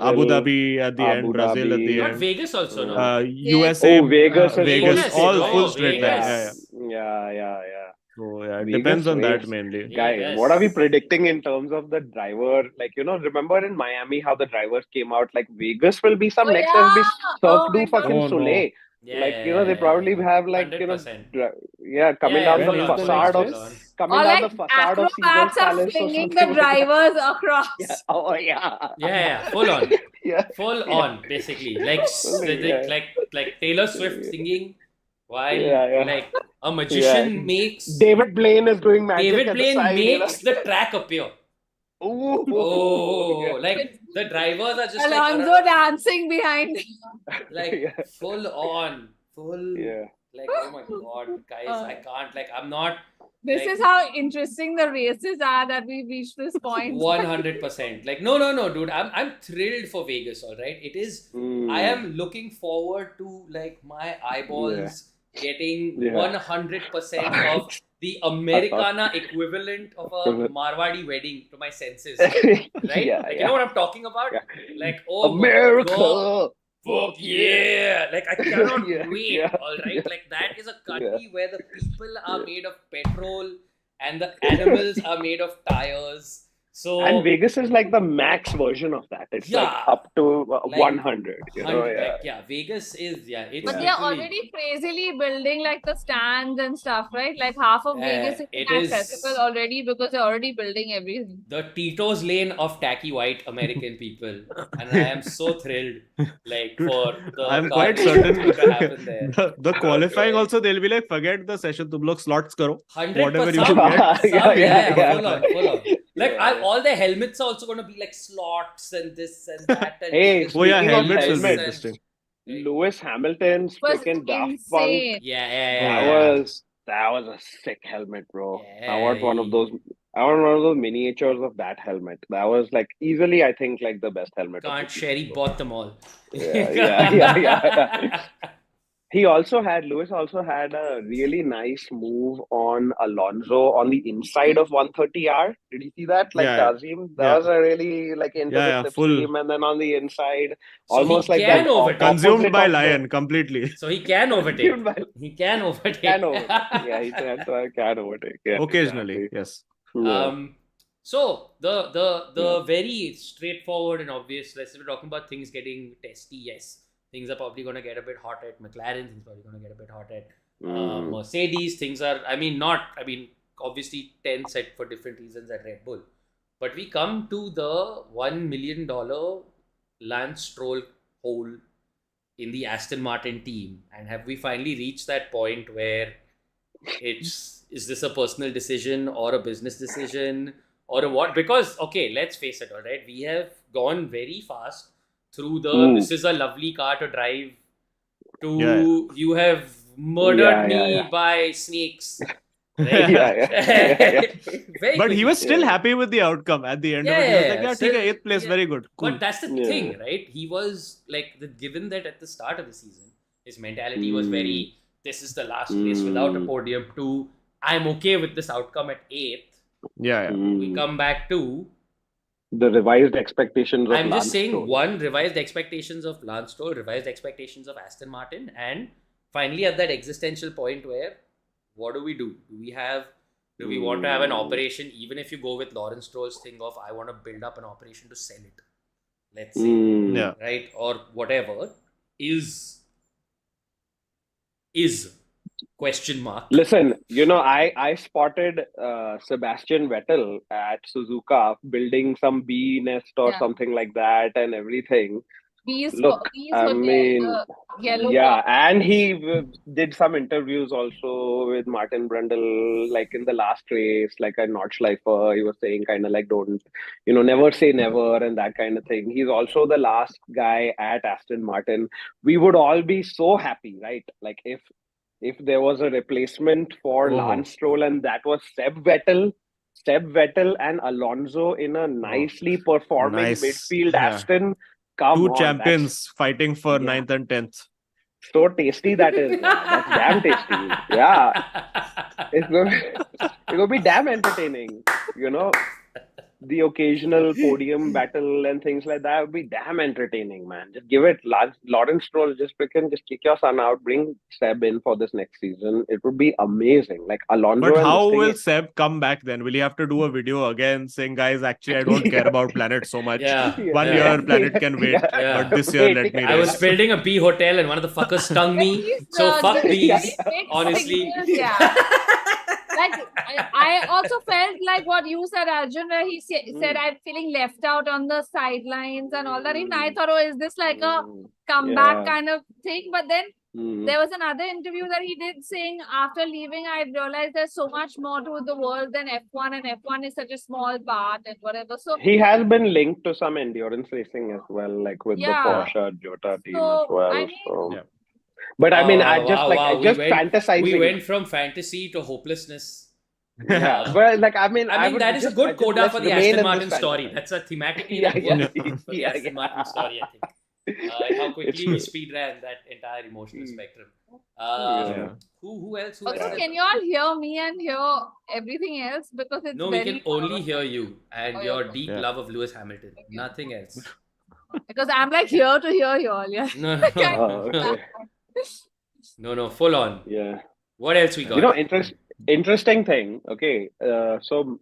Abu Brazil, Dhabi at the end, Abu Brazil at the Dhabi. Not end, Vegas also, no? USA, Oh, Vegas is full Vegas, Vegas, straight all bro, full line. straight line. Vegas. Yeah. Yeah. So yeah, it Vegas depends on that race. mainly. Guys, Vegas. what are we predicting in terms of the driver? Like, remember in Miami how the drivers came out? Like, Vegas will be some Oh, next will be yeah. Cirque Oh du my fucking Oh, no. Soleil. Yeah, Like, they probably have like, 100%. coming Yeah, down When the is the facade next of race? coming Or down like the facade of Caesar's acrobats are Palace or flinging something the like that. drivers across. Yeah. Oh yeah. Yeah, full on. Yeah. Full Yeah. on, basically. Like, Yeah. like Taylor Swift singing while Yeah. like a magician makes David Blaine is doing magic David at the Blaine side. makes the track appear. Ooh. Oh, Yeah. like the drivers are just Alonso like dancing behind. like Yeah. full on, full Yeah. like oh my god, guys, I can't like I'm not This like, is how interesting the races are that we've reached this point. 100%. Like no, dude, I'm thrilled for Vegas. All right, it is. I am looking forward to like my eyeballs getting 100% of the Americana equivalent of a Marwadi wedding to my senses, right? Like you know what I'm talking about? Yeah. Like oh America. my god, fuck yeah! Like I cannot Yeah, wait. yeah, All right, yeah. like that is a country where the people are made of petrol and the animals are made of tires. So And Vegas is like the max version of that. It's like Yeah. up to Like, 100. Vegas is it's But Yeah. they're literally- already crazily building like the stands and stuff, right? Like half of Vegas is it is- inaccessible already because they're already building everything. the Tito's lane of tacky white American people, and I am so thrilled, like Dude, for the I'm car quite race certain that's going to happen there. the qualifying also they'll be like, forget the session, tum log slots karo. 100%. Whatever you Some, get. Yeah. full on. Like all the helmets are also going to be like slots and this and that. And Hey, this Oh yeah, Speaking of helmets will be helmets, interesting. Lewis Hamilton's Was freaking Daft Punk. insane. Yeah. That was a sick helmet, bro. Yeah. I want one of those miniatures of that helmet. That was like easily, I think, like the best helmet. of Can't the share. He season. bought them all. Yeah. Lewis also had a really nice move on Alonso on the inside of 130R. Did you see that? Like Yeah. Tazim? That Yeah. was a really like into Yeah, the full. slipstream and then on the inside, So almost he like can that overtake. Consumed opposite by of the- lion completely. So he can overtake. Consumed by- He can overtake. Can overtake. Yeah, he can overtake. Yeah, Occasionally, exactly. yes. Yeah. So the very straightforward and obvious. Let's say we're talking about things getting testy. Yes, things are probably going to get a bit hot at McLaren. Things are probably going to get a bit hot at Mercedes. Things are. Obviously 10 set for different reasons at Red Bull. But we come to the $1 million Lance Stroll hole in the Aston Martin team, and have we finally reached that point where is this a personal decision or a business decision or a what? Because okay, let's face it, all right, we have gone very fast through this is a lovely car to drive to you have murdered me by snakes. Right? Very But he quickly. was still happy with the outcome at the end of it. He was like, yeah, Still- ठीक है, 8th place, very good. Cool. But that's the thing, right? He was like, given that at the start of the season, his mentality was very, this is the last race without a podium, to I'm okay with this outcome at 8th. Yeah. We come back to, The revised expectations of I'm just Lance saying, Stroll. one, revised expectations of Lance Stroll, revised expectations of Aston Martin, and finally at that existential point where, what do we do? Do we want to have an operation, even if you go with Lawrence Stroll's thing of, I want to build up an operation to sell it, let's say, Yeah. right? Or whatever, is question mark. Listen, I spotted Sebastian Vettel at Suzuka building some bee nest or Yeah. something like that and everything. Bees Look, I Hotel, mean, the yellow yeah, top. and he did some interviews also with Martin Brundle, like in the last race, like a Nordschleifer. He was saying kind of like, don't, never say never and that kind of thing. He's also the last guy at Aston Martin. We would all be so happy, right? Like if there was a replacement for Oh, Lance Stroll and that was Seb Vettel and Alonso in a oh, nicely performing nice. midfield Yeah. Aston. Come Two on, that's champions fighting for yeah, 9th and 10th. so tasty that is. That's damn tasty. Yeah, it's gonna be damn entertaining. The occasional podium battle and things like that would be damn entertaining, man. Just give it Lawrence Stroll, just kick your son out, bring Seb in for this next season. It would be amazing. Like Alonso But and how this will thing. Seb come back then? Will he have to do a video again saying, guys, actually, I don't care about Planet so much. Yeah. One yeah. year, Planet can wait. Yeah. But this year, let me I was race. building a bee hotel and one of the fuckers stung me. He's, So fuck giving bees. very mixed Honestly. signals, yeah. Like I also felt like what you said, Arjun, where he said I'm feeling left out on the sidelines and all that. Even I thought, oh, is this like a comeback Yeah. kind of thing? But then Mm. there was another interview that he did saying after leaving, I realized there's so much more to the world than F1, and F1 is such a small part and whatever. So He has been linked to some endurance racing as well, like with the yeah. Porsche Jota team as So well. I mean, Yeah. But I mean, I Wow, just wow, wow. just fantasizing. We went from fantasy to hopelessness. Yeah, well, like I mean, I mean, would that is a just- good I just coda let's for the remain Aston in Martin this story. fantasy. That's a thematically Yeah, that yeah, works yeah, for the yeah, Aston yeah. Martin story, I think. How quickly It's we true. speed ran that entire emotional spectrum. Yeah. Who else? Who also, else? can you all hear me and hear everything else? Because it's No, we very can only hear you and Oh, your yeah. deep Yeah. love of Lewis Hamilton. Nothing else. because I'm like here to hear you all. Yeah. No, no, Oh, okay. no, full on. Yeah. What else we got? Interesting thing. Okay. So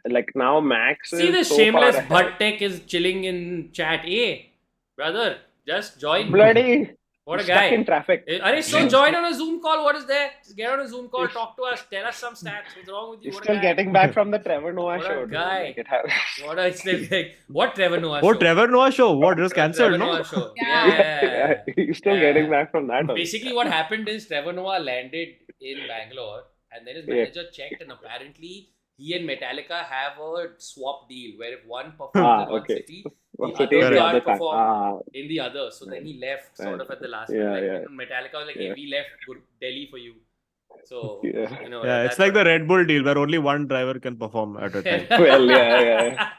like now Max See, is the so shameless far ahead. butt tech is chilling in chat. Hey, brother, just join. Bloody What a stuck guy. in traffic. So join on a Zoom call. What is there? Just get on a Zoom call, talk to us, tell us some stats. What's wrong with you? He's What a still guy. getting back from the Trevor Noah What a show. dude. guy. Like, it has... What are still like? What Trevor Noah Oh, show? Trevor Noah show. What? It was Trevor cancelled, Noah no? show. Yeah. Yeah. He's still Yeah. getting back from that. Basically, what happened is Trevor Noah landed in Bangalore, and then his manager checked, and apparently he and Metallica have a swap deal where if one performs in one okay. city, One the city, other the can't other time. perform in the other. So then he left sort Right. of at the last Yeah, minute. yeah. Like, Metallica was like, hey, Yeah. we left Delhi for you. So, Yeah. Yeah, it's like the Red Bull deal where only one driver can perform at a time. Well, yeah.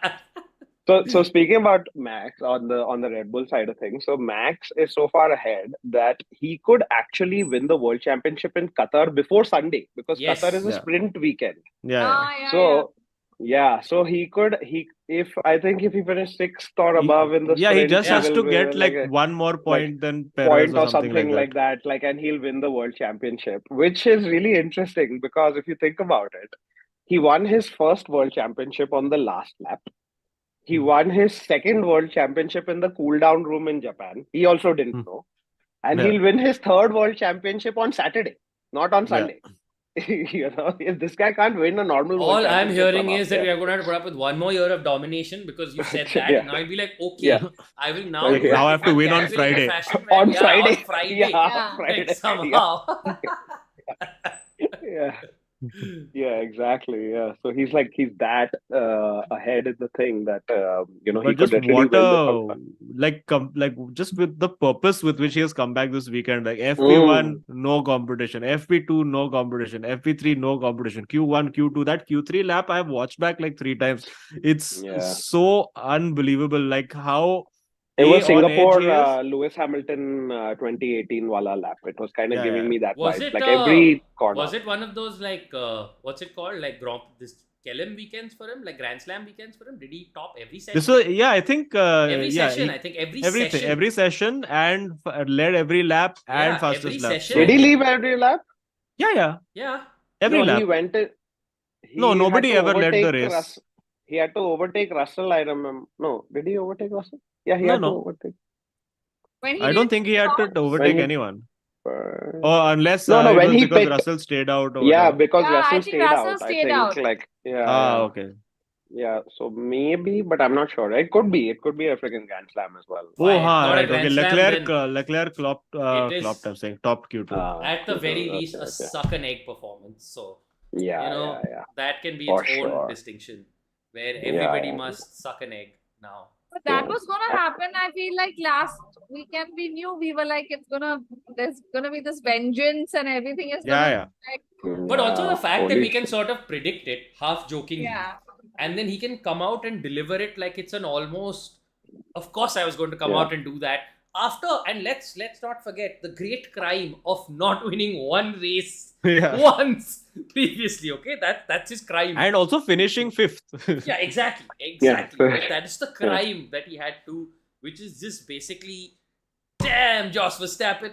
So speaking about Max on the Red Bull side of things, so Max is so far ahead that he could actually win the World Championship in Qatar before Sunday because Yes. Qatar is a Yeah. sprint weekend. Yeah. So so he if he finished sixth or above in the Yeah, he sprint, just has will to get win, like a one more point than Perez point or or something like that, like, and he'll win the World Championship, which is really interesting because if you think about it, he won his first World Championship on the last lap. He won his second World Championship in the cool down room in Japan. He also didn't know. And Yeah. he'll win his third World Championship on Saturday, not on Yeah. Sunday. This guy can't win a normal World All I'm Championship hearing somehow. is that we are going to have to put up with one more year of domination because you said that. Yeah. And now I'll be like, okay, Yeah. I will now. Like, do now it I have to in a win on casual, in a Friday. fashion where- On yeah, Friday. On Friday. Yeah, Yeah. on Friday. Like somehow. Yeah, exactly. Yeah, so he's that ahead in the thing that he But could just literally what win the like just with the purpose with which he has come back this weekend, like FP1 no competition, FP2 no competition, FP3 no competition, Q1 Q2 that Q3 lap I've watched back like 3 times. It's Yeah. so unbelievable, like how It was on edge Singapore he is. Lewis Hamilton 2018 wala lap. It was kind of Yeah, giving yeah. me that Was vibe. it, Like every corner. Was it one of those like what's it called, like this Kellum weekends for him, like Grand Slam weekends for him? Did he top every session? This was I think every yeah, session. I think everything, session. every session and led every lap and Yeah, fastest every lap. session. Did he leave every lap? Yeah. Yeah. Every No, lap. he went. No, He nobody had to ever led the overtake race. He had to overtake Russell. I remember. No, did he overtake Russell? Yeah, he No, had to no. overtake. When he I don't think he had to overtake he- anyone. Or Unless No, it when was he because picked- Russell stayed out or yeah, whatever. because Yeah, I Russell think stayed Russell out. stayed I out. think, like, yeah. Okay. Yeah, so maybe, but I'm not sure. It could be. It could be a freaking Grand Slam as well. Oh, Why? Not a right. Grand Okay. Slam, Leclerc, then Leclerc it clopped, is I'm saying, top Q2. at the very okay, least a okay. suck and egg performance. So, Yeah. that can be For its own sure. distinction where everybody Yeah. must suck an egg now. But that Yeah. was gonna happen. I feel like last weekend we knew, we were like, there's gonna be this vengeance and everything is Yeah, gonna yeah. be like, But also the fact that holy we can shit. sort of predict it half jokingly, yeah. and then he can come out and deliver it like it's an almost. Of course, I was going to come Yeah. out and do that after. And let's not forget the great crime of not winning one race Yeah. once previously. Okay, that's his crime. And also finishing fifth. Yeah, exactly. Yeah. Right? That is the crime that he had to, which is just basically, damn, Josh Verstappen.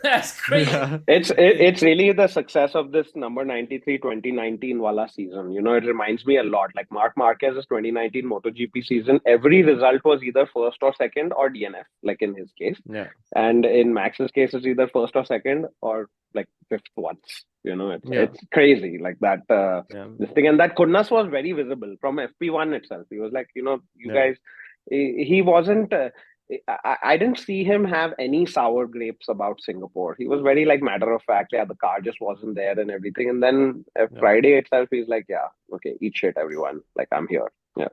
That's crazy. Yeah. It's really the success of this number 93 2019 Wala season. It reminds me a lot. Like Mark Marquez's 2019 MotoGP season, every result was either first or second or DNF, like in his case. Yeah. And in Max's case, it's either first or second or like fifth once. Yeah. It's crazy like that. Yeah. This thing, and that Kunnas was very visible from FP1 itself. He was like, you Yeah. guys, he wasn't. I didn't see him have any sour grapes about Singapore. He was very like matter of fact. Yeah, the car just wasn't there and everything. And then Yeah. Friday itself, he's like, yeah, okay, eat shit, everyone. Like I'm here. Yeah.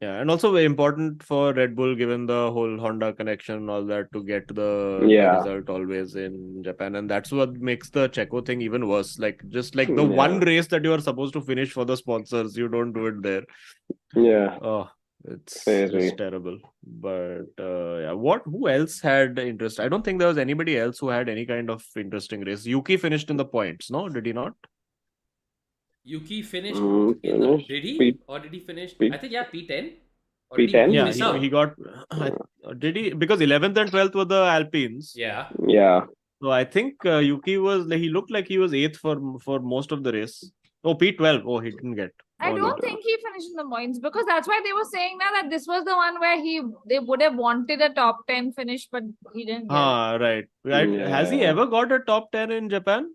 Yeah, and also very important for Red Bull, given the whole Honda connection and all that, to get the Yeah. result always in Japan. And that's what makes the Checo thing even worse. Like, just like the Yeah. one race that you are supposed to finish for the sponsors, you don't do it there. Yeah. Oh, it's Crazy. just terrible. But yeah, who else had interest? I don't think there was anybody else who had any kind of interesting race. Yuki finished in the points, no? Did he not? Yuki finished Mm, in the. finished. Did he? P- Or did he finish? P- I think, yeah, P10. Or P10? did he Yeah, miss out? he got. Did he? Because 11th and 12th were the Alpines. Yeah. Yeah. So I think Yuki was. He looked like he was 8th for most of the race. Oh, P12. Oh, he didn't get. I Oh, don't no. think he finished in the points, because that's why they were saying now that this was the one where they would have wanted a top 10 finish, but he didn't get it. Right. Has he Yeah. ever got a top 10 in Japan?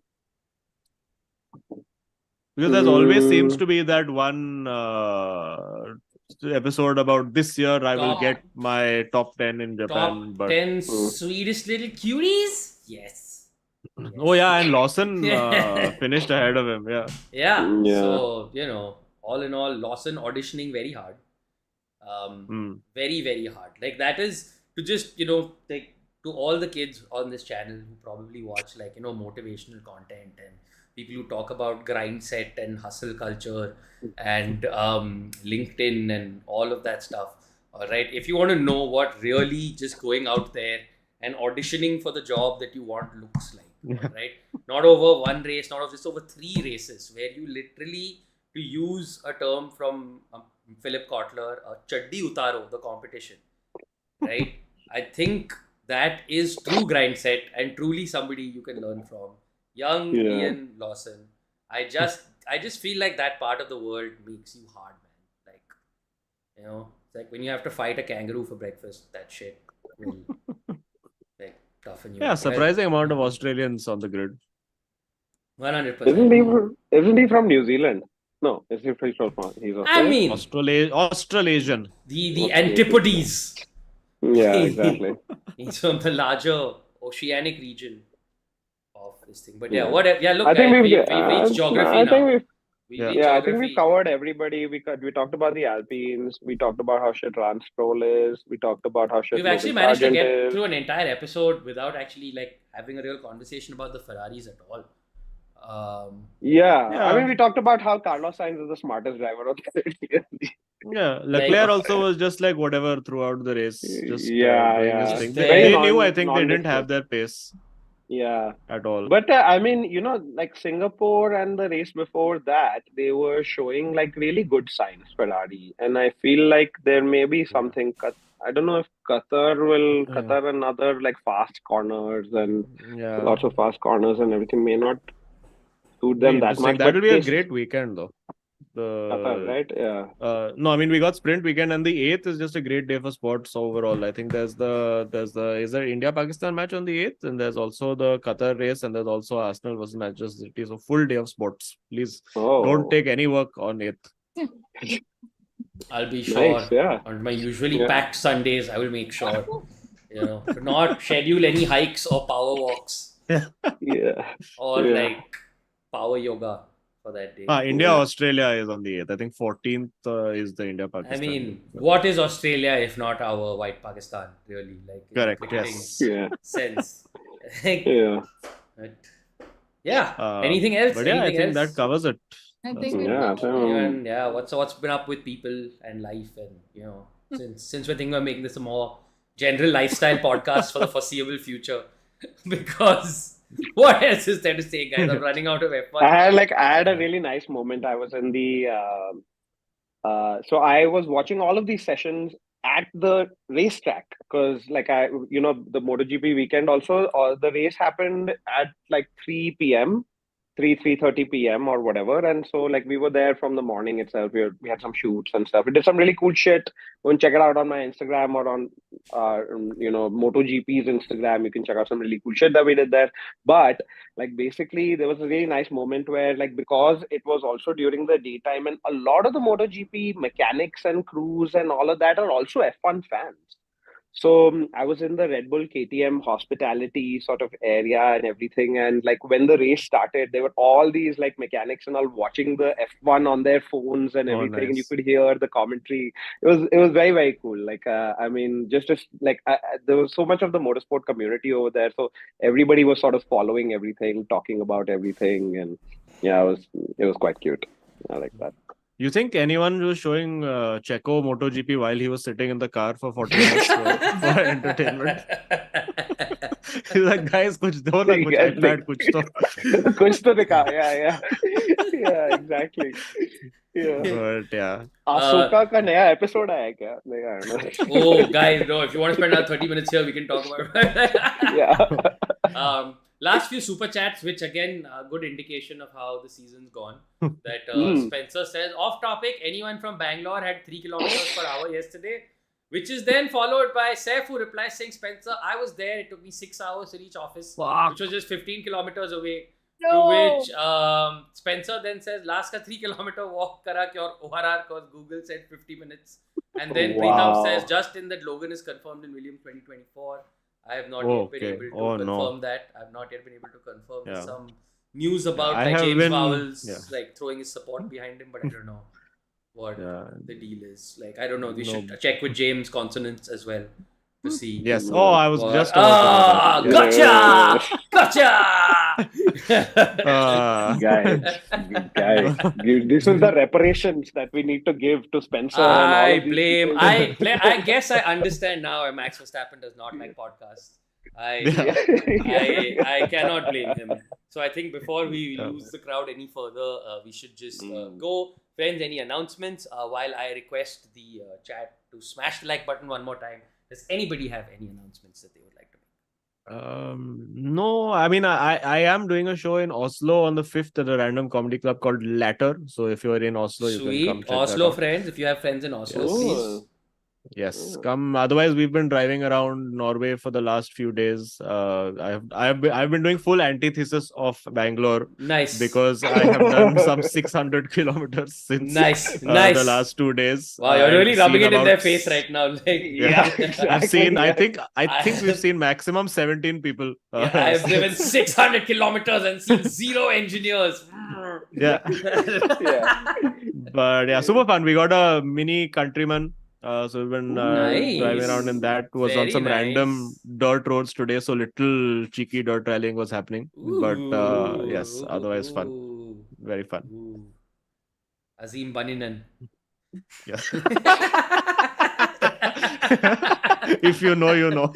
Because there's always seems to be that one episode about this year I will Top- get my top 10 in Japan. Top But 10 sweetest little cuties? Yes. oh yeah, and Lawson finished ahead of him. Yeah. Yeah. Yeah. So, all in all, Lawson auditioning very hard. Very, very hard. Like, that is to just, like, to all the kids on this channel who probably watch, like, motivational content and people who talk about grind set and hustle culture and LinkedIn and all of that stuff. All right. If you want to know what really just going out there and auditioning for the job that you want looks like, right? Not over one race, not over just over 3 races, where you literally, to use a term from Philip Kotler, chaddi utaro, the competition, right? I think that is true grind set and truly somebody you can learn from. Young Yeah. Ian Lawson. I just feel like that part of the world makes you hard, man. Like, it's like when you have to fight a kangaroo for breakfast, that shit will like toughen you. Yeah, surprising amount of Australians on the grid. 100%. Isn't he from New Zealand? No, is he from? He's I Australian? mean, Australasian. the antipodes. Yeah, exactly. He's from the larger oceanic region of this thing. But yeah, Yeah. whatever. Yeah, look, I think guys, we've we've reached geography I now. think we've We've Yeah. reached Yeah, I think geography. we've covered everybody. We talked about the Alpines. We talked about how shit Lance Stroll is. We talked about how shit We've actually Logan managed to Sargeant get is. through an entire episode without actually like having a real conversation about the Ferraris at all. Yeah, Yeah. I mean, we talked about how Carlos Sainz is the smartest driver of the year. Yeah, Leclerc also was just like whatever throughout the race, just Yeah, doing yeah. his thing. Very They knew, I think they didn't nondescript. have their pace Yeah, at all. but I mean, like Singapore and the race before that, they were showing like really good signs, Ferrari, and I feel like there may be something. I don't know if Qatar and other like fast corners and Yeah, lots of fast corners and everything may not suit very them that interesting. much. That but will be a this- great weekend though. Qatar, right? Yeah. No, I mean we got sprint weekend, and the 8th is just a great day for sports overall. I think is there India Pakistan match on the 8th, and there's also the Qatar race, and there's also Arsenal versus Manchester City. So full day of sports. Please Oh. don't take any work on 8th. I'll be sure. Nice, yeah. On my usually Yeah. packed Sundays, I will make sure, to not schedule any hikes or power walks Yeah. or Yeah. like power yoga for that day. India, Yeah. Australia is on the 8th. I think 14th is the India I Pakistan. mean, what is Australia if not our white Pakistan, really? Like, in Correct. cricketing Yes. Yeah. sense. Yeah. But, yeah. Anything else? But yeah, I Anything think else? that covers it. I That's think all. Yeah. Anyone, what's been up with people and life, and since we're thinking of making this a more general lifestyle podcast for the foreseeable future, because what else is there to say, guys? I'm running out of F1. I had a really nice moment. I was in the so I was watching all of these sessions at the racetrack because the MotoGP weekend also, the race happened at like 3 p.m. 3:30 p.m. or whatever, and so like we were there from the morning itself. We had some shoots and stuff. We did some really cool shit. Go and check it out on my Instagram or on MotoGP's Instagram. You can check out some really cool shit that we did there. But like basically there was a really nice moment where like because it was also during the daytime and a lot of the MotoGP mechanics and crews and all of that are also F1 fans. So I was in the Red Bull KTM hospitality sort of area and everything. And like when the race started, there were all these like mechanics and all watching the F1 on their phones and Oh, everything. And you nice. could hear the commentary. It was very, very cool. Like, I mean, there was so much of the motorsport community over there. So everybody was sort of following everything, talking about everything. And yeah, it was quite cute. I like that. You think anyone was showing Checo MotoGP while he was sitting in the car for 40 minutes for entertainment? He's like, guys, kuch do na, kuch Yeah, iPad, kuch to. कुछ तो दिखा, yeah. Yeah, exactly. Yeah. But yeah. Ahsoka का नया episode आया क्या? नहीं आया ना? Oh, guys, no, if you want to spend another 30 minutes here, we can talk about it. Yeah. Last few super chats, which again, a good indication of how the season's gone. That Spencer says, off topic, anyone from Bangalore had 3 kilometers per hour yesterday, which is then followed by Saif, who replies saying, Spencer, I was there. It took me 6 hours to reach office, which was just 15 kilometers away. No. To which Spencer then says, last ka 3 kilometer walk kara kya aur ORR cause Google said 50 minutes. And then Pritham says, just in that Logan is confirmed in Williams 2024. I have not yet been able to confirm that. I have not yet been able to confirm. There's some news about James Vowles like throwing his support behind him, but I don't know what the deal is. Like, I don't know. We should check with James consonants as well to see. Yes. Oh, I was just gotcha! Guys, this is the reparations that we need to give to Spencer. I guess I understand now why Max Verstappen does not like podcasts. I cannot blame him. So I think before we lose the crowd any further, we should just go. Friends, any announcements? While I request the chat to smash the like button one more time. Does anybody have any announcements that they would like to make? No, I mean, I am doing a show in Oslo on the 5th at a random comedy club called Latter. So if you're in Oslo, you can come check Oslo that out. friends, if you have friends in Oslo, please. Yes, come. Otherwise, we've been driving around Norway for the last few days. I've been doing full antithesis of Bangalore. Nice. Because I have done some 600 kilometers since the last 2 days. Wow, you're really rubbing it in their face right now. Like, exactly. I've seen. I think we've seen maximum 17 people. I've driven 600 kilometers and seen 0 engineers. Yeah. But yeah, super fun. We got a mini Countryman. So we've been driving around in that. Was on some random dirt roads today, so little cheeky dirt rallying was happening. But yes, otherwise fun. Very fun. Azim Baninan. Yeah. If you know, you know.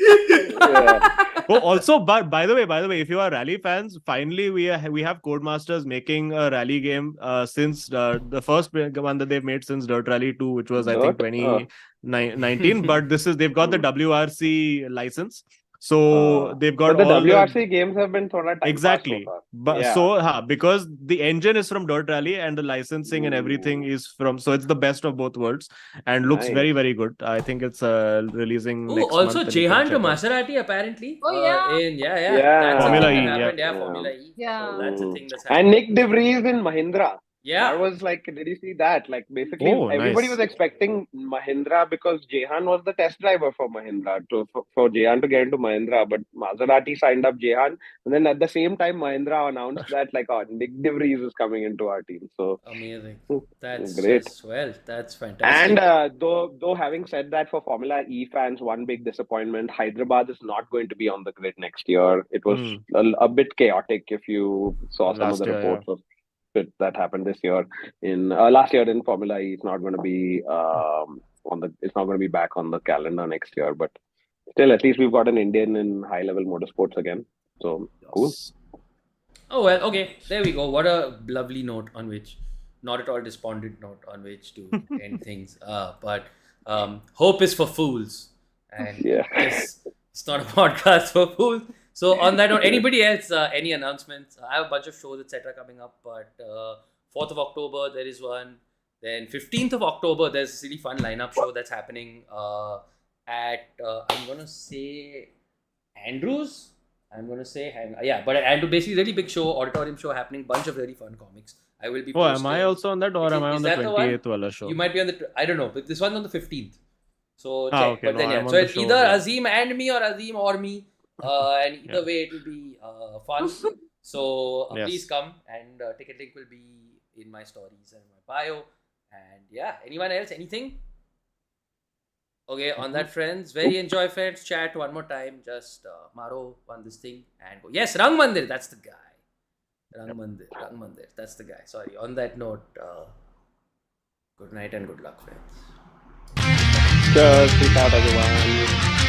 Oh, also, but by the way, if you are rally fans, finally we have Codemasters making a rally game since the first one that they've made since Dirt Rally 2, which was I think 2019. But they've got the WRC license. So they've got but the WRC games have been thoda time exactly. But because the engine is from Dirt Rally and the licensing and everything is from, so it's the best of both worlds and looks very, very good. I think it's releasing next month. Also Jehan to Maserati apparently. Yeah. That's Formula E. Yeah, Formula E. Yeah. So that's a thing that's happening. And Nick De Vries in Mahindra. Yeah. That was like, did you see that? Like, basically, everybody was expecting Mahindra because Jehan was the test driver for Mahindra for Jehan to get into Mahindra, but Maserati signed up Jehan, and then at the same time, Mahindra announced that like, oh, Nick De Vries is coming into our team. So Amazing. That's great. just that's fantastic. And though having said that, for Formula E fans, one big disappointment: Hyderabad is not going to be on the grid next year. It was a bit chaotic. If you saw some of the reports of it that happened this year in last year in Formula E, it's not going to be it's not going to be back on the calendar next year. But still, at least we've got an Indian in high level motorsports again. So cool. Oh well, okay. There we go. What a lovely note on which, not at all despondent note on which to end things. But hope is for fools, and it's not a podcast for fools. So on that note, anybody else, any announcements? I have a bunch of shows, etc. coming up, but 4th of October, there is one. Then 15th of October, there's a really fun lineup show that's happening at, I'm going to say, Andrews? I'm going to say, but Andrew, basically really big show, auditorium show happening, bunch of really fun comics. I will be posting. Am I also on that, or am I on the 28th wala show? You might be on the, I don't know, but this one's on the 15th. So check. Okay, but then, so it's either Azim and me or Azim or me. And either way, it will be fun. So please come, and ticket link will be in my stories and my bio. And yeah, anyone else? Anything? Okay, on that, friends. Very enjoy, friends. Chat one more time. Just Maro on this thing and go. Yes, Rang Mandir. That's the guy. Rang Mandir. That's the guy. Sorry. On that note, good night and good luck, friends. Cheers. Peace out, everyone.